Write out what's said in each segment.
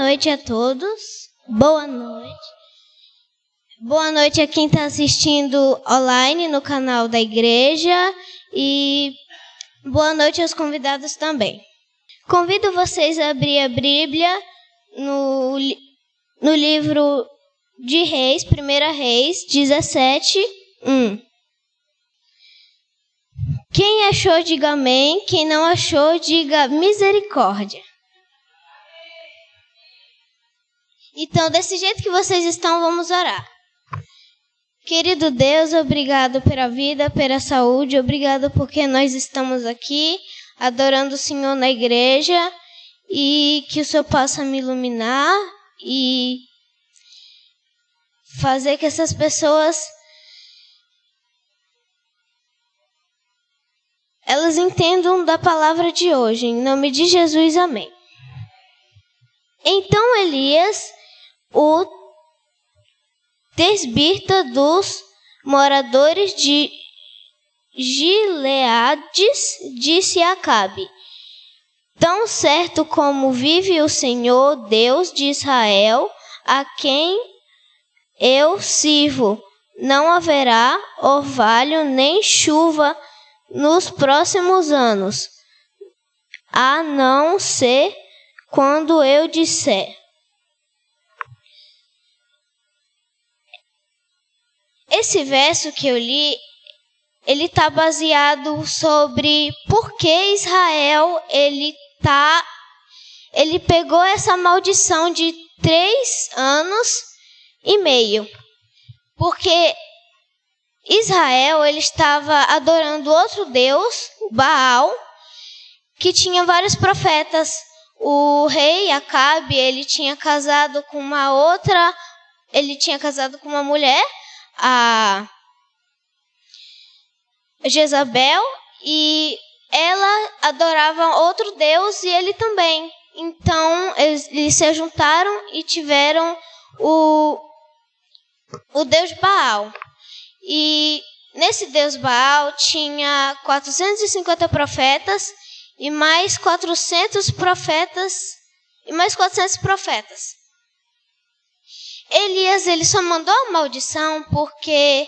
noite a todos. Boa noite. Boa noite a quem está assistindo online no canal da igreja e boa noite aos convidados também. Convido vocês a abrir a Bíblia no livro de Reis, 1 Reis 17:1. Quem achou, diga amém. Quem não achou, diga misericórdia. Então, desse jeito que vocês estão, vamos orar. Querido Deus, obrigado pela vida, pela saúde, obrigado porque nós estamos aqui adorando o Senhor na igreja e que o Senhor possa me iluminar e fazer que essas pessoas elas entendam da palavra de hoje. Em nome de Jesus, amém. Então Elias, o tesbita dos moradores de Gileades, disse a Acabe: tão certo como vive o Senhor, Deus de Israel, a quem eu sirvo, não haverá orvalho nem chuva nos próximos anos, a não ser quando eu disser. Esse verso que eu li, ele está baseado sobre por que Israel ele pegou essa maldição de 3 anos e meio. Porque Israel ele estava adorando outro Deus, Baal, que tinha vários profetas. O rei Acabe, ele tinha casado com uma mulher, a Jezabel, e ela adorava outro Deus e ele também. Então, eles se juntaram e tiveram o Deus Baal. E nesse Deus Baal tinha 450 profetas e mais 400 profetas. Elias ele só mandou a maldição porque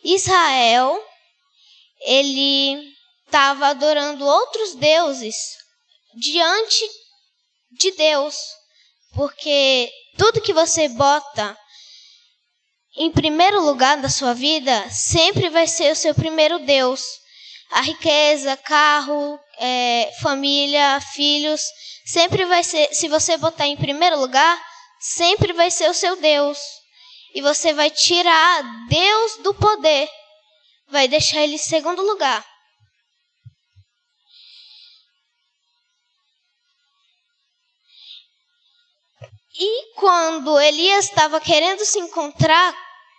Israel ele estava adorando outros deuses diante de Deus. Porque tudo que você bota em primeiro lugar da sua vida sempre vai ser o seu primeiro Deus. A riqueza, carro, família, filhos, sempre vai ser, se você botar em primeiro lugar, sempre vai ser o seu Deus. E você vai tirar Deus do poder. Vai deixar ele em segundo lugar. E quando Elias estava querendo se encontrar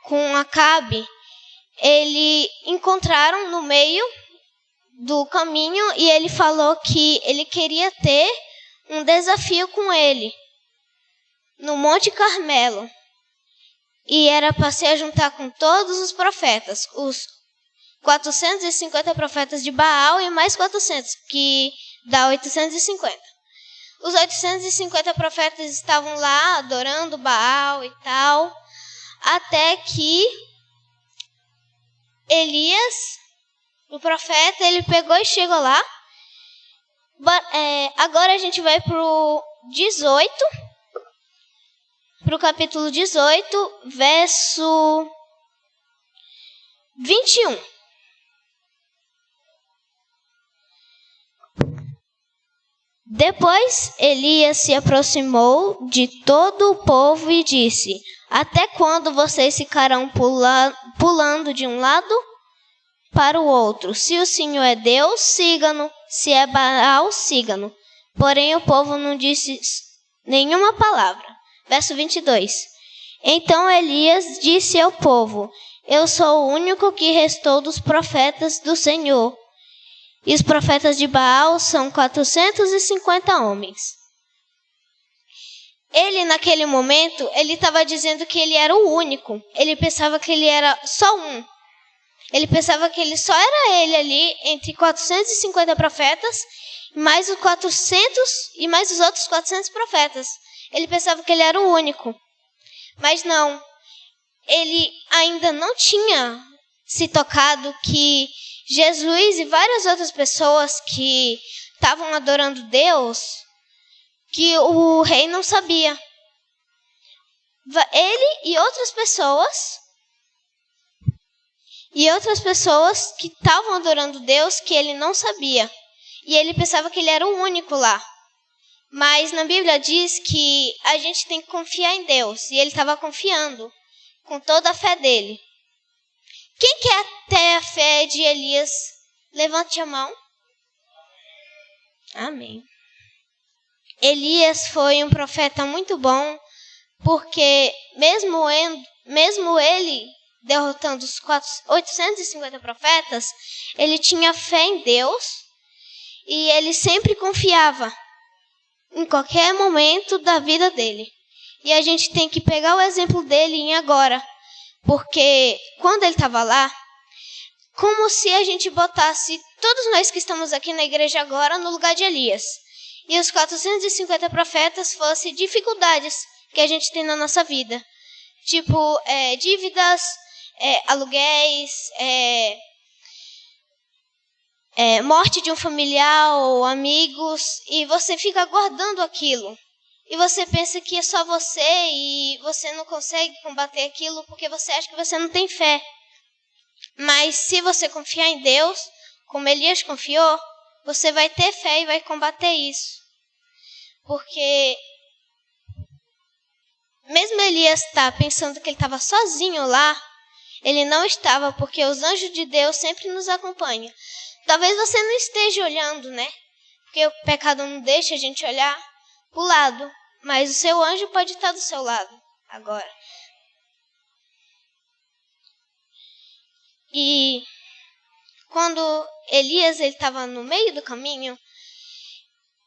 com Acabe, encontraram no meio do caminho e ele falou que ele queria ter um desafio com ele no Monte Carmelo. E era para se juntar com todos os profetas, os 450 profetas de Baal e mais 400, que dá 850. Os 850 profetas estavam lá adorando Baal e tal, até que Elias, o profeta, ele pegou e chegou lá. Agora a gente vai para o capítulo 18, verso 21. Depois Elias se aproximou de todo o povo e disse: até quando vocês ficarão pulando de um lado para o outro? Se o Senhor é Deus, siga-no. Se é Baal, siga-no. Porém o povo não disse nenhuma palavra. Verso 22. Então Elias disse ao povo: eu sou o único que restou dos profetas do Senhor. E os profetas de Baal são 450 homens. Ele, naquele momento, ele estava dizendo que ele era o único. Ele pensava que ele era só um. Ele pensava que ele só era ele ali, entre 450 profetas, mais os 400 e mais os outros 400 profetas. Ele pensava que ele era o único. Mas não, ele ainda não tinha se tocado que Jesus e várias outras pessoas que estavam adorando Deus, que o rei não sabia. Ele e outras pessoas que estavam adorando Deus que ele não sabia. E ele pensava que ele era o único lá. Mas na Bíblia diz que a gente tem que confiar em Deus. E ele estava confiando com toda a fé dele. Quem quer ter a fé de Elias? Levante a mão. Amém. Elias foi um profeta muito bom, porque mesmo ele derrotando os 850 profetas, ele tinha fé em Deus e ele sempre confiava em qualquer momento da vida dele. E a gente tem que pegar o exemplo dele em agora, porque quando ele estava lá, como se a gente botasse todos nós que estamos aqui na igreja agora no lugar de Elias. E os 450 profetas fossem dificuldades que a gente tem na nossa vida. Tipo, dívidas, aluguéis, morte de um familiar ou amigos. E você fica guardando aquilo. E você pensa que é só você e você não consegue combater aquilo porque você acha que você não tem fé. Mas se você confiar em Deus, como Elias confiou, você vai ter fé e vai combater isso. Porque mesmo Elias pensando que ele estava sozinho lá, ele não estava, porque os anjos de Deus sempre nos acompanham. Talvez você não esteja olhando, né? Porque o pecado não deixa a gente olhar para o lado. Mas o seu anjo pode estar do seu lado agora. E quando Elias estava no meio do caminho,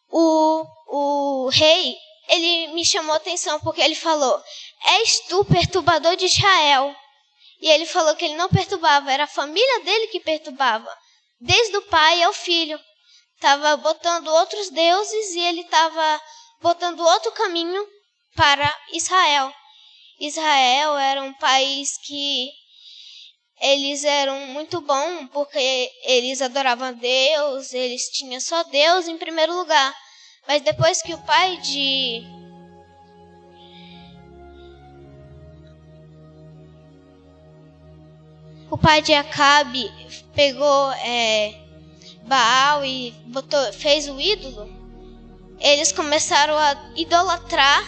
o rei, ele me chamou a atenção porque ele falou: és tu perturbador de Israel? E ele falou que ele não perturbava, era a família dele que perturbava. Desde o pai ao filho. Estava botando outros deuses e ele estava botando outro caminho para Israel. Israel era um país que eles eram muito bons porque eles adoravam a Deus, eles tinham só Deus em primeiro lugar. Mas depois que o pai de Acabe pegou Baal e fez o ídolo, eles começaram a idolatrar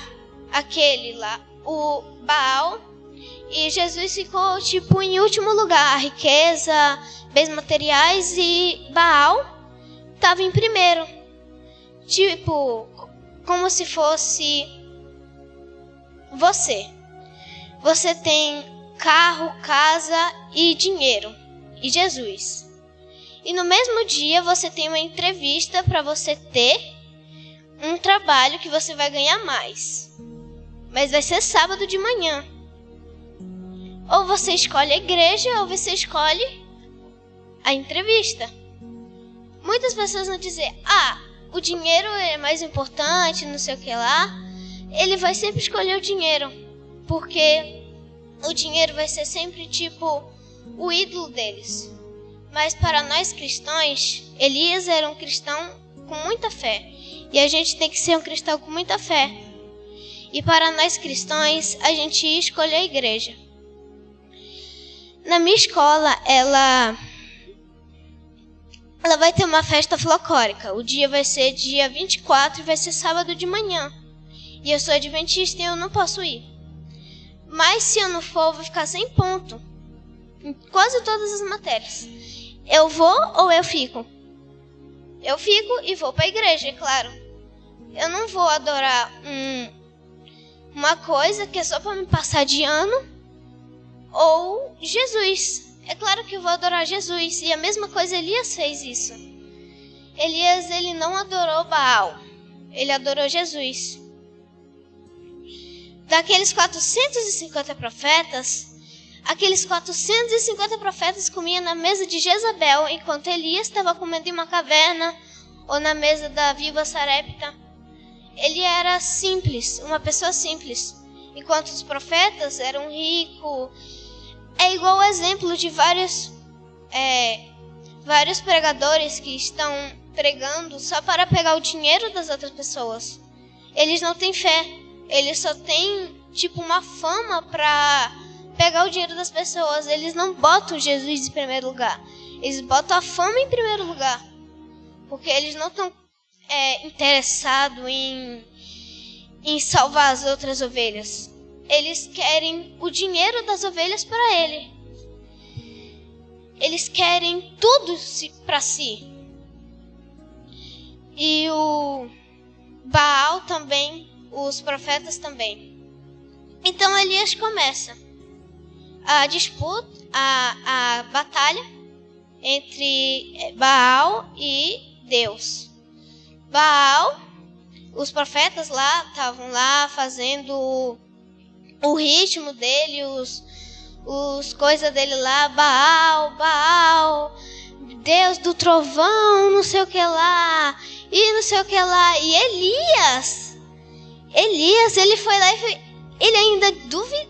aquele lá, o Baal. E Jesus ficou, em último lugar. A riqueza, bens materiais, e Baal estava em primeiro. Como se fosse você. Você tem carro, casa e dinheiro. E Jesus. E no mesmo dia você tem uma entrevista para você ter um trabalho que você vai ganhar mais. Mas vai ser sábado de manhã. Ou você escolhe a igreja, ou você escolhe a entrevista. Muitas pessoas vão dizer: o dinheiro é mais importante, não sei o que lá. Ele vai sempre escolher o dinheiro, porque o dinheiro vai ser sempre o ídolo deles. Mas para nós cristãos, Elias era um cristão com muita fé. E a gente tem que ser um cristão com muita fé. E para nós cristãos, a gente escolhe a igreja. Na minha escola, ela vai ter uma festa folclórica. O dia vai ser dia 24 e vai ser sábado de manhã. E eu sou adventista e eu não posso ir. Mas se eu não for, eu vou ficar sem ponto em quase todas as matérias. Eu vou ou eu fico? Eu fico e vou para a igreja, é claro. Eu não vou adorar uma coisa que é só para me passar de ano. Ou Jesus. É claro que eu vou adorar Jesus. E a mesma coisa, Elias fez isso. Elias, ele não adorou Baal. Ele adorou Jesus. Daqueles 450 profetas, aqueles 450 profetas comiam na mesa de Jezabel, enquanto Elias estava comendo em uma caverna ou na mesa da viúva Sarepta. ele era simples, uma pessoa simples, enquanto os profetas eram ricos. É igual o exemplo de vários pregadores que estão pregando só para pegar o dinheiro das outras pessoas. Eles não têm fé, eles só têm uma fama para pegar o dinheiro das pessoas. Eles não botam Jesus em primeiro lugar, eles botam a fama em primeiro lugar, porque eles não estão interessados em salvar as outras ovelhas. Eles querem o dinheiro das ovelhas para ele. Eles querem tudo para si. E o Baal também, os profetas também. Então Elias começa a disputa, a batalha entre Baal e Deus. Baal, os profetas lá estavam lá fazendo o ritmo dele, os coisas dele lá, Baal, Deus do trovão, não sei o que lá, e não sei o que lá. E Elias, ele foi lá e ele ainda duvida,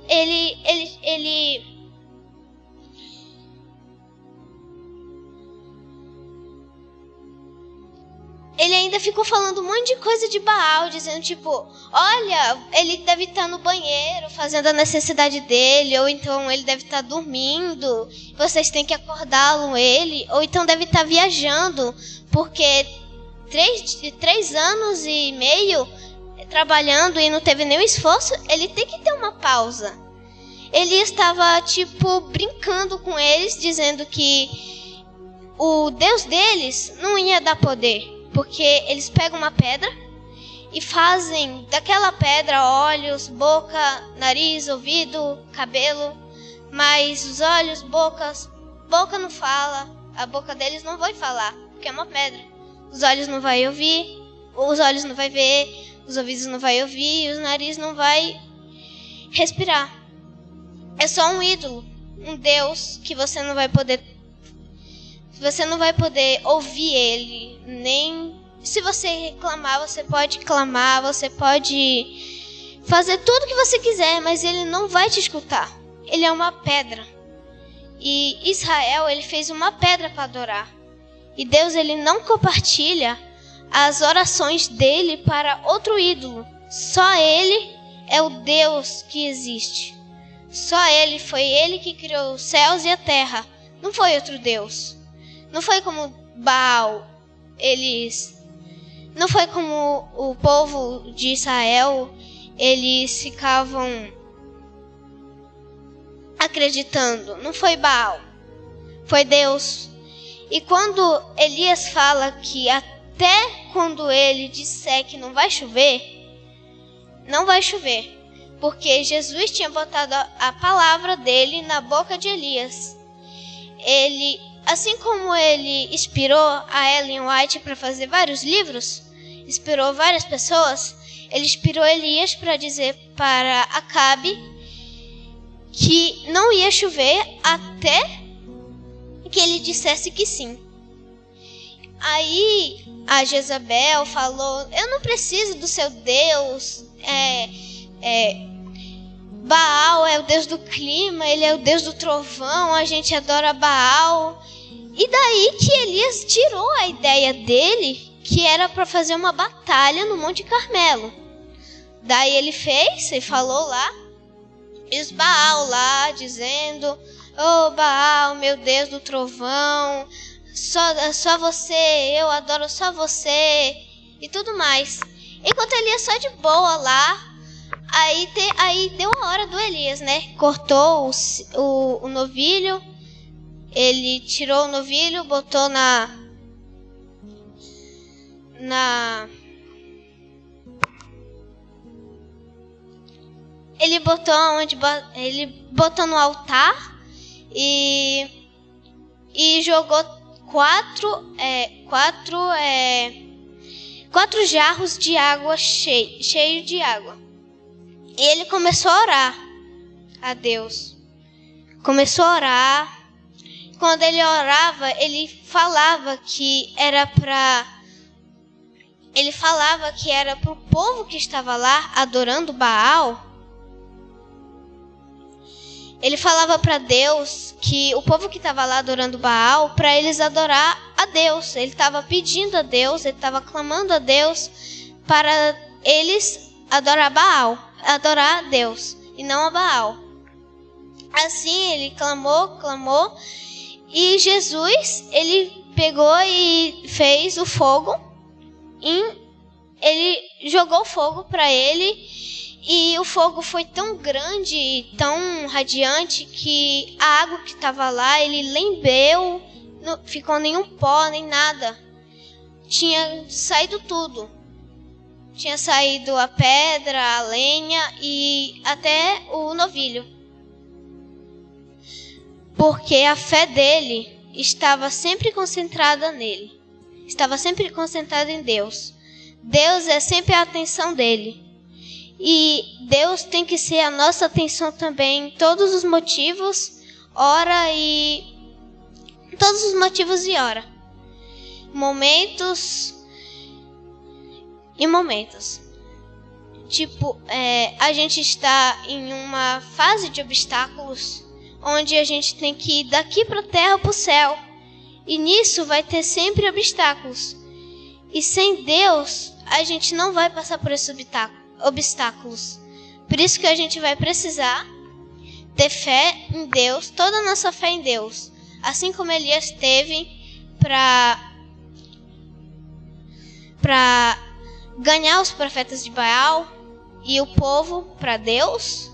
ele ainda ficou falando um monte de coisa de Baal, dizendo olha, ele deve estar no banheiro fazendo a necessidade dele, ou então ele deve estar dormindo, vocês têm que acordá-lo ele, ou então deve estar viajando, porque 3 anos e meio trabalhando e não teve nenhum esforço, ele tem que ter uma pausa. Ele estava brincando com eles, dizendo que o Deus deles não ia dar poder. Porque eles pegam uma pedra e fazem daquela pedra olhos, boca, nariz, ouvido, cabelo. Mas os olhos, boca não fala. A boca deles não vai falar, porque é uma pedra. Os olhos não vai ouvir, os olhos não vai ver, os ouvidos não vai ouvir, e os nariz não vai respirar. É só um ídolo, um Deus que você não vai poder ouvir ele, nem se você reclamar, você pode clamar, você pode fazer tudo que você quiser, mas ele não vai te escutar. Ele é uma pedra. E Israel, ele fez uma pedra para adorar. E Deus, ele não compartilha as orações dele para outro ídolo. Só ele é o Deus que existe. Só ele, foi ele que criou os céus e a terra. Não foi outro Deus. Não foi como Baal, não foi como o povo de Israel, eles ficavam acreditando. Não foi Baal, foi Deus. E quando Elias fala que até quando ele disser que não vai chover, não vai chover. Porque Jesus tinha botado a palavra dele na boca de Elias. Assim como ele inspirou a Ellen White para fazer vários livros, inspirou várias pessoas, ele inspirou Elias para dizer para Acabe que não ia chover até que ele dissesse que sim. Aí a Jezabel falou: eu não preciso do seu Deus, Baal é o Deus do clima, ele é o Deus do trovão, a gente adora Baal. E daí que Elias tirou a ideia dele, que era para fazer uma batalha no Monte Carmelo. Daí ele fez e falou lá, e os Baal lá dizendo: oh Baal, meu Deus do trovão, só você, eu adoro só você, e tudo mais. Enquanto Elias só de boa lá, aí deu a hora do Elias, né? Cortou o novilho, ele tirou o novilho, botou ele botou no altar e jogou 4 jarros de água cheio de água. E ele começou a orar a Deus. Começou a orar. Quando ele orava, ele falava que era para ele falava que era para o povo que estava lá adorando Baal. Ele falava para Deus que o povo que estava lá adorando Baal, para eles adorar a Deus. Ele estava pedindo a Deus, ele estava clamando a Deus para eles adorar a Deus e não a Baal. Assim ele clamou, e Jesus, ele pegou e fez o fogo, ele jogou fogo para ele, e o fogo foi tão grande e tão radiante que a água que estava lá, ele lambeu, não ficou nenhum pó, nem nada. Tinha saído tudo. Tinha saído a pedra, a lenha e até o novilho. Porque a fé dele estava sempre concentrada nele. Estava sempre concentrada em Deus. Deus é sempre a atenção dele. E Deus tem que ser a nossa atenção também em todos os motivos, todos os motivos e hora. Momentos e momentos. Tipo, a gente está em uma fase de obstáculos, onde a gente tem que ir daqui para a terra para o céu. E nisso vai ter sempre obstáculos. E sem Deus, a gente não vai passar por esses obstáculos. Por isso que a gente vai precisar ter fé em Deus, toda a nossa fé em Deus. Assim como Elias teve para ganhar os profetas de Baal e o povo para Deus,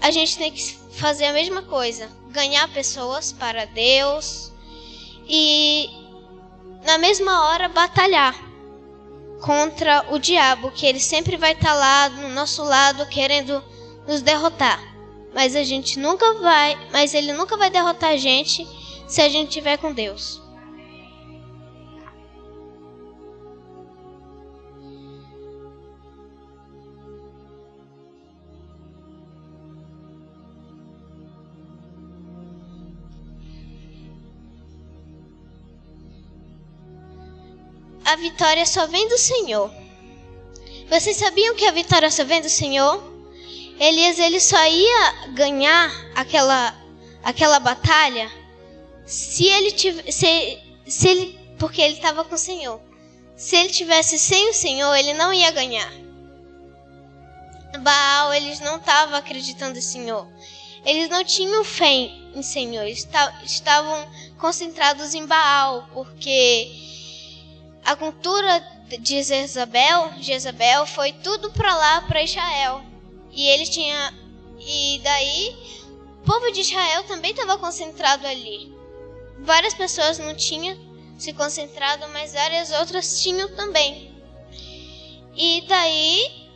a gente tem que fazer a mesma coisa. Ganhar pessoas para Deus e na mesma hora batalhar contra o diabo, que ele sempre vai estar lá no nosso lado querendo nos derrotar. Mas ele nunca vai derrotar a gente se a gente estiver com Deus. A vitória só vem do Senhor. Vocês sabiam que a vitória só vem do Senhor? Elias, ele só ia ganhar aquela batalha porque ele estava com o Senhor. Se ele tivesse sem o Senhor, ele não ia ganhar. Baal, eles não estavam acreditando em Senhor. Eles não tinham fé em Senhor. Eles estavam concentrados em Baal, porque a cultura de Jezabel foi tudo para lá, para Israel. E daí, o povo de Israel também estava concentrado ali. Várias pessoas não tinham se concentrado, mas várias outras tinham também. E daí,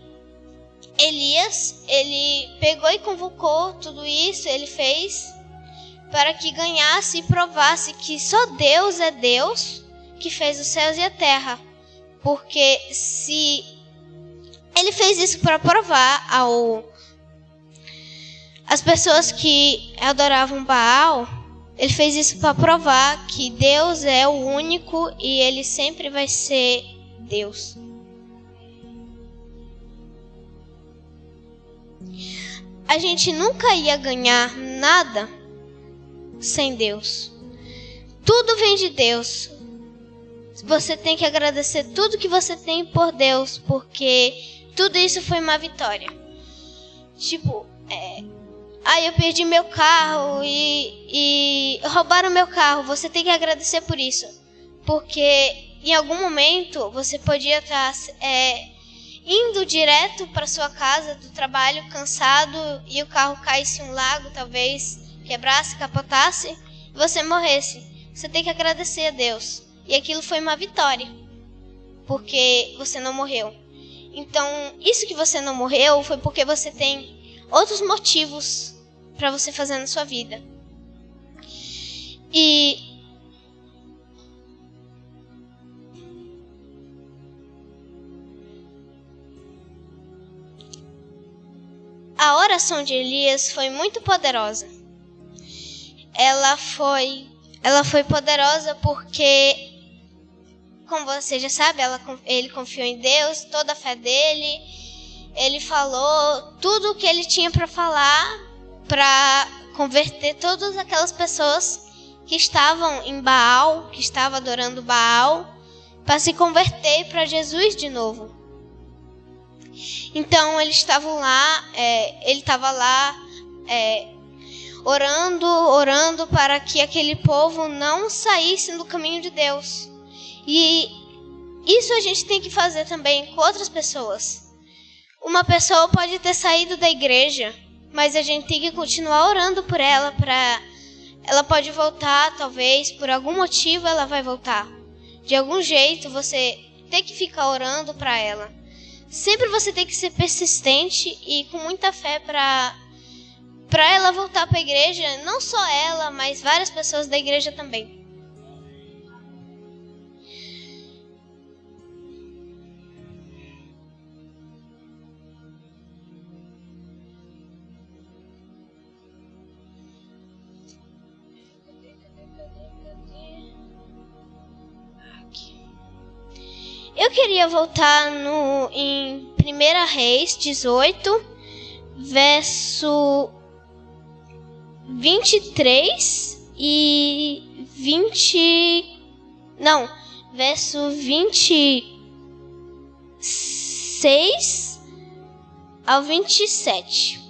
Elias, ele pegou e convocou tudo isso, ele fez para que ganhasse e provasse que só Deus é Deus, que fez os céus e a terra. Porque se ele fez isso para provar as pessoas que adoravam Baal, ele fez isso para provar que Deus é o único e ele sempre vai ser Deus. A gente nunca ia ganhar nada sem Deus. Tudo vem de Deus. Você tem que agradecer tudo que você tem por Deus, porque tudo isso foi uma vitória. Tipo, eu perdi meu carro e roubaram meu carro. Você tem que agradecer por isso, porque em algum momento você podia estar indo direto para sua casa do trabalho, cansado, e o carro caísse em um lago, talvez quebrasse, capotasse, e você morresse. Você tem que agradecer a Deus. E aquilo foi uma vitória, porque você não morreu. Então, isso que você não morreu foi porque você tem outros motivos para você fazer na sua vida. E a oração de Elias foi muito poderosa. Ela foi poderosa porque como você já sabe, ele confiou em Deus, toda a fé dele. Ele falou tudo o que ele tinha para falar, para converter todas aquelas pessoas que estavam em Baal, que estavam adorando Baal, para se converter para Jesus de novo. Então ele estava lá orando para que aquele povo não saísse do caminho de Deus. E isso a gente tem que fazer também com outras pessoas. Uma pessoa pode ter saído da igreja, mas a gente tem que continuar orando por ela, ela pode voltar, talvez, por algum motivo ela vai voltar. De algum jeito você tem que ficar orando para ela. Sempre você tem que ser persistente e com muita fé para ela voltar para a igreja, não só ela, mas várias pessoas da igreja também. Eu queria voltar em 1 Reis 18, verso 23 e 20... Não, verso 26 ao 27.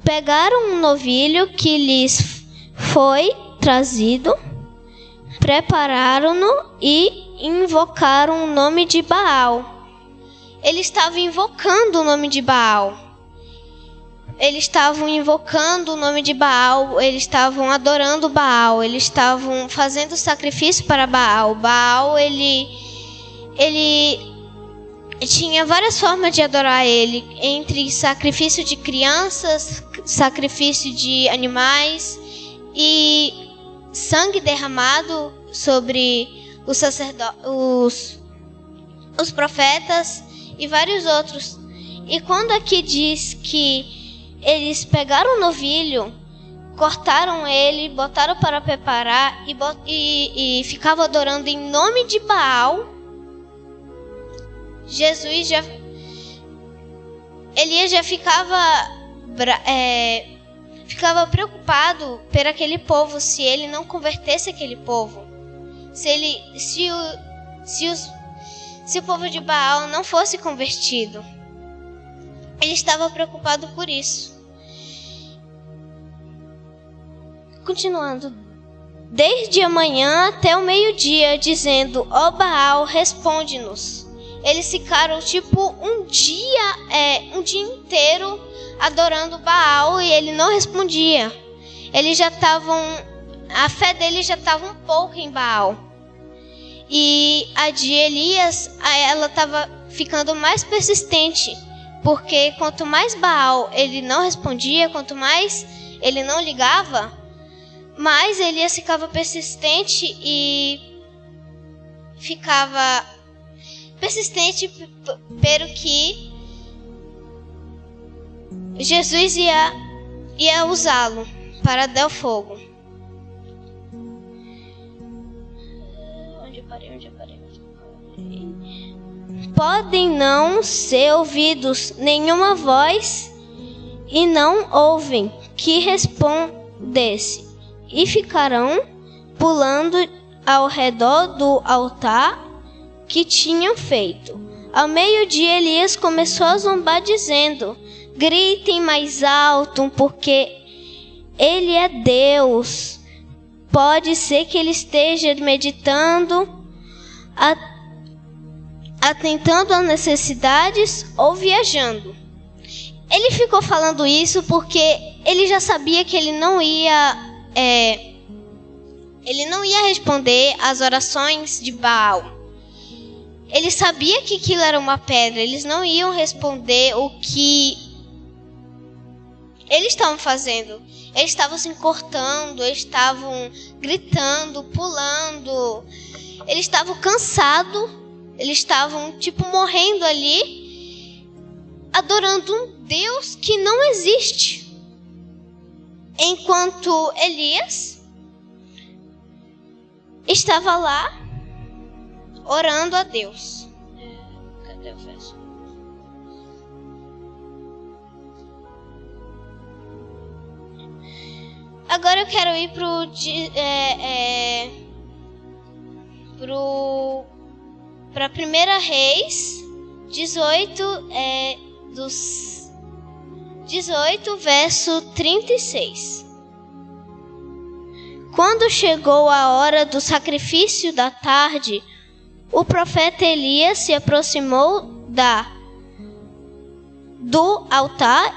Pegaram um novilho que lhes foi trazido, prepararam-no e invocaram o nome de Baal. Eles estavam invocando o nome de Baal. Eles estavam invocando o nome de Baal, eles estavam adorando Baal, eles estavam fazendo sacrifício para Baal. Baal, ele tinha várias formas de adorar ele, entre sacrifício de crianças, sacrifício de animais e sangue derramado sobre os profetas e vários outros. E quando aqui diz que eles pegaram o novilho, cortaram ele, botaram para preparar e ficavam adorando em nome de Baal, Elias já ficava preocupado por aquele povo, se ele não convertesse aquele povo, se o povo de Baal não fosse convertido. Ele estava preocupado por isso. Continuando. Desde a manhã até o meio-dia, dizendo: ó Baal, responde-nos. Eles ficaram um dia inteiro adorando Baal e ele não respondia. A fé deles já estava um pouco em Baal. E a de Elias, ela estava ficando mais persistente, porque quanto mais Baal ele não respondia, quanto mais ele não ligava, mais Elias ficava persistente e ficava persistente pelo que Jesus ia usá-lo para dar fogo. Onde eu parei? Podem não ser ouvidos nenhuma voz e não ouvem que respondesse, e ficarão pulando ao redor do altar que tinham feito. Ao meio-dia, Elias começou a zombar, dizendo: gritem mais alto, porque ele é Deus. Pode ser que ele esteja meditando, atentando às necessidades ou viajando. Ele ficou falando isso porque ele já sabia que ele não ia responder às orações de Baal. Ele sabia que aquilo era uma pedra. Eles não iam responder o que eles estavam fazendo. Eles estavam se cortando, eles estavam gritando, pulando. Eles estavam cansados. Eles estavam morrendo ali, adorando um Deus que não existe. enquanto Elias estava lá orando a Deus. Cadê o verso? Agora eu quero ir para 1 Reis 18, verso 36. Quando chegou a hora do sacrifício da tarde, o profeta Elias se aproximou do altar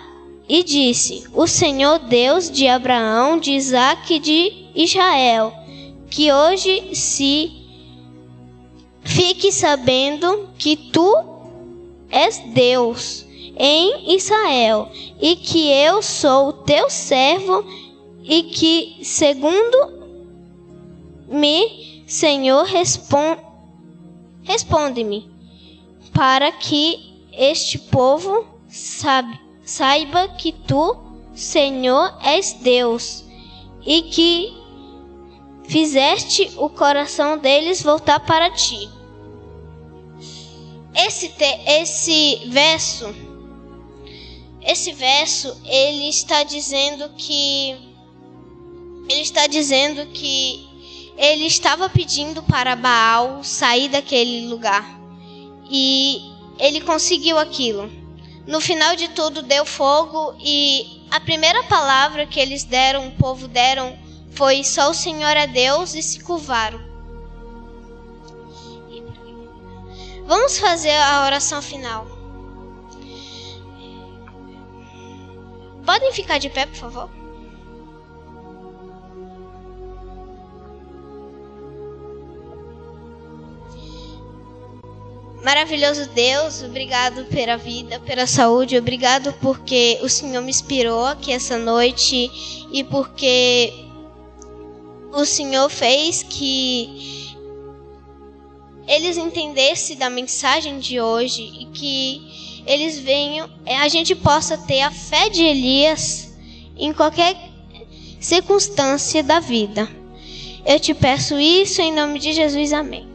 e disse: O Senhor Deus de Abraão, de Isaque e de Israel, que hoje se fique sabendo que tu és Deus em Israel, e que eu sou teu servo, e que, segundo me, Senhor, responde-me, para que este povo saiba que tu, Senhor, és Deus, e que fizeste o coração deles voltar para ti. Esse verso, ele está dizendo que ele estava pedindo para Baal sair daquele lugar. E ele conseguiu aquilo. No final de tudo, deu fogo, e a primeira palavra que eles deram, o povo deram, foi: só o Senhor é Deus, e se curvaram. Vamos fazer a oração final. Podem ficar de pé, por favor? Maravilhoso Deus, obrigado pela vida, pela saúde, obrigado porque o Senhor me inspirou aqui essa noite e porque o Senhor fez que eles entendessem da mensagem de hoje e que eles venham, a gente possa ter a fé de Elias em qualquer circunstância da vida. Eu te peço isso em nome de Jesus, amém.